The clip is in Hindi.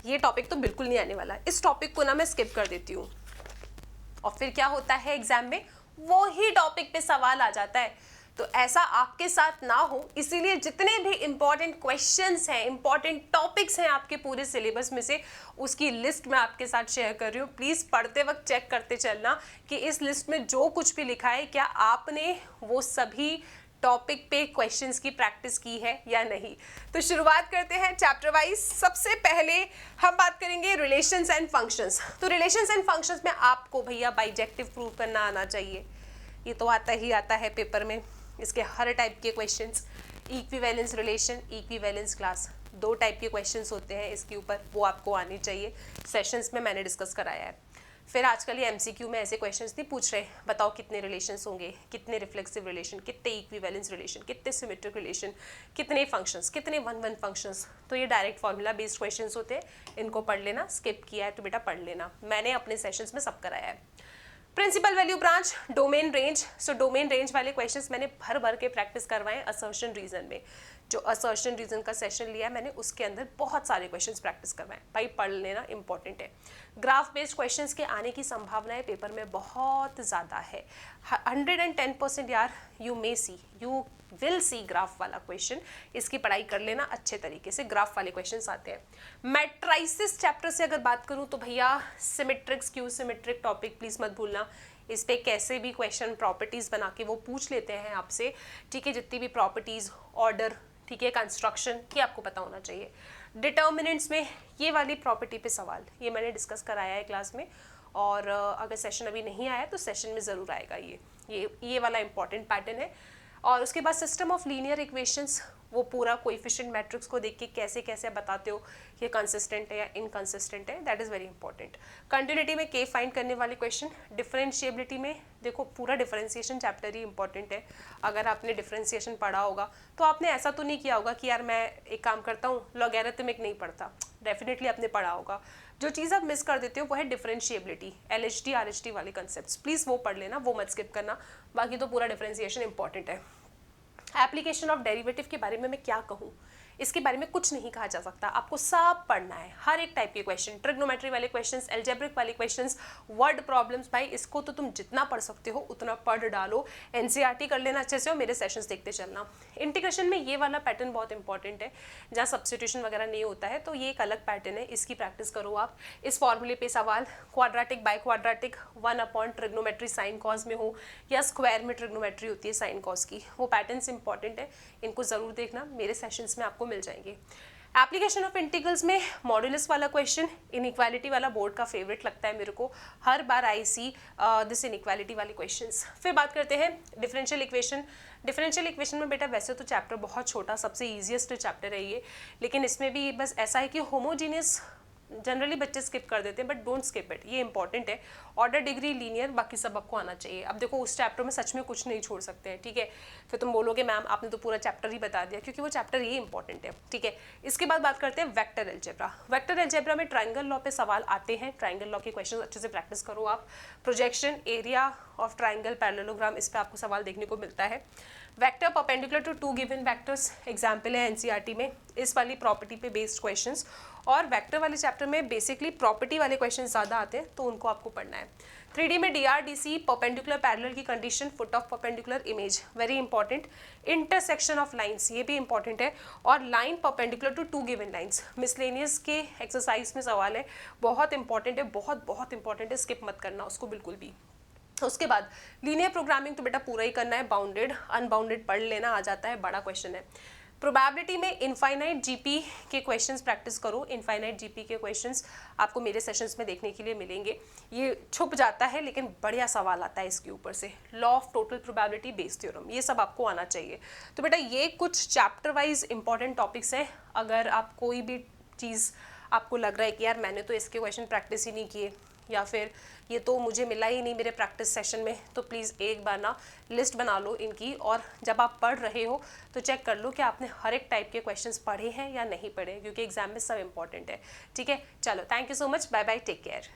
ये टॉपिक तो बिल्कुल नहीं आने वाला, इस टॉपिक को ना मैं स्किप कर देती हूँ। और फिर क्या होता है एग्जाम में, वो ही टॉपिक पे सवाल आ जाता है। तो ऐसा आपके साथ ना हो, इसीलिए जितने भी इंपॉर्टेंट क्वेश्चंस हैं, इंपॉर्टेंट टॉपिक्स हैं आपके पूरे सिलेबस में से, उसकी लिस्ट मैं आपके साथ शेयर कर रही हूँ। प्लीज़ पढ़ते वक्त चेक करते चलना कि इस लिस्ट में जो कुछ भी लिखा है, क्या आपने वो सभी टॉपिक पे क्वेश्चंस की प्रैक्टिस की है या नहीं। तो शुरुआत करते हैं चैप्टर वाइज। सबसे पहले हम बात करेंगे रिलेशंस एंड फंक्शंस। तो रिलेशंस एंड फंक्शंस में आपको भैया बाइजेक्टिव प्रूव करना आना चाहिए, ये तो आता ही आता है पेपर में, इसके हर टाइप के questions. Equivalence relation, equivalence class, 2 type के क्वेश्चंस होते हैं इसके ऊपर, वो आपको आने चाहिए। सेशंस में मैंने डिस्कस कराया है। फिर आजकल ये एमसीक्यू में ऐसे क्वेश्चंस नहीं पूछ रहे, बताओ कितने रिलेशंस होंगे, कितने रिफ्लेक्सिव रिलेशन, कितने इक्विवेलेंस रिलेशन, कितने सिमेट्रिक रिलेशन, कितने फंक्शंस, कितने वन वन फंक्शंस। तो ये डायरेक्ट फॉर्मूला बेस्ड क्वेश्चंस होते हैं, इनको पढ़ लेना। स्किप किया है तो बेटा पढ़ लेना, मैंने अपने सेशंस में सब कराया है। Principal value branch, domain range. So domain range वाले क्वेश्चंस मैंने भर भर के प्रैक्टिस करवाए असर्शन रीजन में। जो असर्शन रीजन का सेशन लिया मैंने, उसके अंदर बहुत सारे क्वेश्चंस प्रैक्टिस करवाए, भाई पढ़ लेना, इंपॉर्टेंट है। ग्राफ बेस्ड क्वेश्चंस के आने की संभावनाएं पेपर में बहुत ज़्यादा है, 110% यार। You may see, you will see graph वाला क्वेश्चन, इसकी पढ़ाई कर लेना अच्छे तरीके से, ग्राफ वाले क्वेश्चंस आते हैं। मैट्राइसिस चैप्टर से अगर बात करूं तो भैया symmetric, skew symmetric topic please मत भूलना। इस पे कैसे भी क्वेश्चन प्रॉपर्टीज बना के वो पूछ लेते हैं आपसे, ठीक है। जितनी भी प्रॉपर्टीज, ऑर्डर, ठीक है, कंस्ट्रक्शन, ये आपको पता होना चाहिए। डिटर्मिनेंट्स में ये वाली प्रॉपर्टी पे सवाल, ये मैंने डिस्कस कराया है क्लास में, और अगर सेशन अभी नहीं आया तो सेशन में ज़रूर आएगा। ये वाला इंपॉर्टेंट पैटर्न है। और उसके बाद सिस्टम ऑफ लीनियर इक्वेशंस, वो पूरा कोएफिशिएंट मैट्रिक्स को देख के कैसे कैसे बताते हो ये कंसिस्टेंट है या इनकंसिस्टेंट है, that is very important. Continuity में के फाइंड करने वाले क्वेश्चन। डिफरेंशिएबिलिटी में देखो पूरा डिफरेंशिएशन चैप्टर ही इंपॉर्टेंट है। अगर आपने डिफरेंशिएशन पढ़ा होगा तो आपने ऐसा तो नहीं किया होगा कि यार मैं एक काम करता हूँ लॉगैरिथमिक नहीं पढ़ता, डेफिनेटली आपने पढ़ा होगा। जो चीज़ आप मिस कर देते हो वो है डिफरेंशिएबिलिटी, एलएचटी आरएचटी वाले कंसेप्ट्स, प्लीज़ वो पढ़ लेना, वो मत स्किप करना। बाकी तो पूरा डिफरेंशिएशन इंपॉर्टेंट है। एप्लीकेशन ऑफ डेरिवेटिव के बारे में मैं क्या कहूँ, इसके बारे में कुछ नहीं कहा जा सकता, आपको सब पढ़ना है, हर एक टाइप के क्वेश्चन, ट्रिग्नोमेट्री वाले क्वेश्चंस, एल्जेब्रिक वाले क्वेश्चंस, वर्ड प्रॉब्लम्स। भाई इसको तो तुम जितना पढ़ सकते हो उतना पढ़ डालो, एनसीईआरटी कर लेना अच्छे से और मेरे सेशंस देखते चलना। इंटीग्रेशन में ये वाला पैटर्न बहुत इंपॉर्टेंट है, जहाँ सब्स्टिट्यूशन वगैरह नहीं होता है, तो ये एक अलग पैटर्न है, इसकी प्रैक्टिस करो आप। इस फॉर्मूले पे सवाल quadratic by quadratic 1 trigonometry sine cos में हो या स्क्वायर में ट्रिग्नोमेट्री होती है साइन कॉस की, वो पैटर्न्स इंपॉर्टेंट है, इनको जरूर देखना, मेरे सेशंस में आपको मिल जाएंगे। एप्लीकेशन ऑफ इंटीग्रल्स में मॉड्यूलस वाला क्वेश्चन, इनइक्वालिटी वाला बोर्ड का फेवरेट लगता है मेरे को, हर बार आई सी दिस इनइक्वालिटी वाले क्वेश्चंस। फिर बात करते हैं डिफरेंशियल इक्वेशन। डिफरेंशियल इक्वेशन में बेटा वैसे तो चैप्टर बहुत छोटा, सबसे ईजिएस्ट चैप्टर है ये, लेकिन इसमें भी बस ऐसा है कि होमोजीनियस जनरली बच्चे स्किप कर देते हैं, बट डोंट स्किप इट, ये इंपॉर्टेंट है। ऑर्डर, डिग्री, लीनियर, बाकी सब आपको आना चाहिए। अब देखो उस चैप्टर में सच में कुछ नहीं छोड़ सकते हैं, ठीक है। फिर तुम बोलोगे मैम आपने तो पूरा चैप्टर ही बता दिया, क्योंकि वो चैप्टर ये इंपॉर्टेंट है, ठीक है। इसके बाद बात करते हैं वेक्टर एल्जेब्रा। वेक्टर एल्जेब्रा में ट्राइंगल लॉ पे सवाल आते हैं, ट्राइंगल लॉ के क्वेश्चन अच्छे से प्रैक्टिस करो आप। Projection, area of triangle, parallelogram, इस पर आपको सवाल देखने को मिलता है। Vector perpendicular to 2 given vectors, example है एनसीईआरटी में, इस वाली प्रॉपर्टी पे बेस्ड क्वेश्चंस। और वेक्टर वाले चैप्टर में बेसिकली प्रॉपर्टी वाले क्वेश्चन ज़्यादा आते हैं, तो उनको आपको पढ़ना है। 3D में डीआरडीसी, परपेंडिकुलर पैरेलल की condition, foot of perpendicular image, very important. Intersection of lines, ये भी इंपॉर्टेंट है। और line perpendicular to 2 given lines, miscellaneous के एक्सरसाइज में सवाल है, बहुत इंपॉर्टेंट है, बहुत बहुत इंपॉर्टेंट है, स्किप मत करना उसको बिल्कुल भी। उसके बाद लीनियर प्रोग्रामिंग तो बेटा पूरा ही करना है, बाउंडेड अनबाउंडेड पढ़ लेना आ जाता है, बड़ा क्वेश्चन है। प्रोबेबिलिटी में इनफाइनाइट जीपी के क्वेश्चंस प्रैक्टिस करो, इनफाइनाइट जीपी के क्वेश्चंस आपको मेरे सेशंस में देखने के लिए मिलेंगे। ये छुप जाता है लेकिन बढ़िया सवाल आता है इसके ऊपर से। Law of total probability, Bayes theorem, ये सब आपको आना चाहिए। तो बेटा ये कुछ चैप्टर वाइज इंपॉर्टेंट टॉपिक्स हैं। अगर आप कोई भी चीज़ आपको लग रहा है कि यार मैंने तो इसके क्वेश्चन प्रैक्टिस ही नहीं किए, या फिर ये तो मुझे मिला ही नहीं मेरे प्रैक्टिस सेशन में, तो प्लीज़ एक बार ना लिस्ट बना लो इनकी, और जब आप पढ़ रहे हो तो चेक कर लो कि आपने हर एक टाइप के क्वेश्चंस पढ़े हैं या नहीं पढ़े, क्योंकि एग्जाम में सब इंपॉर्टेंट है, ठीक है। चलो, thank you so much, bye bye, take care.